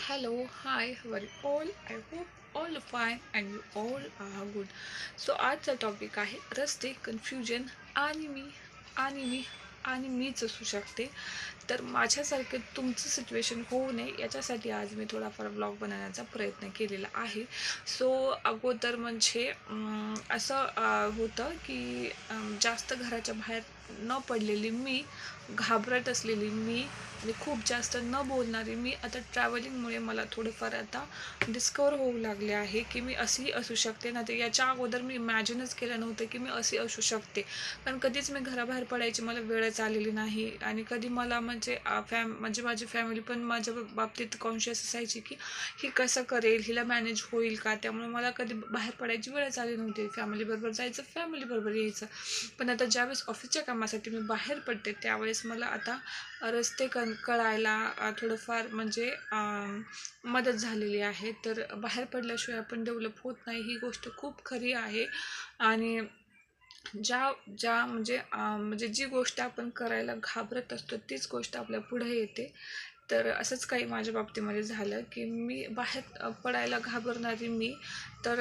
Hello, hi, how are you all? I hope all are fine and you all are good. So आजचा topic आहे रस्ते, confusion आणि मी आणि मी आणि मीच असू शकते. तर माझ्यासारखे तुमचं सिच्युएशन होऊ नये याच्यासाठी आज मी थोडाफार ब्लॉग बनवण्याचा प्रयत्न केलेला आहे. सो अगोदर म्हणजे असं होतं की जास्त घराच्या बाहेर न पडलेली मी, घाबरट असलेली मी आणि खूप जास्त न बोलणारी मी आता ट्रॅव्हलिंगमुळे मला थोडंफार आता डिस्कवर होऊ लागले आहे की मी अशी असू शकते ना. ते याच्या अगोदर मी इमॅजिनच केलं नव्हतं की मी अशी असू शकते. कारण कधीच मी घराबाहेर पडायची मला वेळच आलेली नाही आणि कधी मला म्हणजे म्हणजे माझी फॅमिली पण माझ्या बाबतीत कॉन्शियस असायची की ही कसं करेल, हिला मॅनेज होईल का. त्यामुळे मला कधी बाहेर पडायची वेळच आली नव्हती. फॅमिलीबरोबर जायचं, फॅमिलीबरोबर यायचं. पण आता ज्यावेळेस ऑफिसच्या कामासाठी मी बाहेर पडते त्यावेळेस मला आता रस्ते कळायला थोडंफार म्हणजे मदत झालेली आहे. तर बाहेर पडल्याशिवाय आपण डेव्हलप होत नाही, ही गोष्ट खूप खरी आहे. आणि ज्या ज्या म्हणजे जी गोष्ट आपण करायला घाबरत असतो तीच गोष्ट आपल्या पुढे येते. तर असंच काही माझ्या बाबतीमध्ये झालं की मी बाहेर पडायला घाबरणारी मी, तर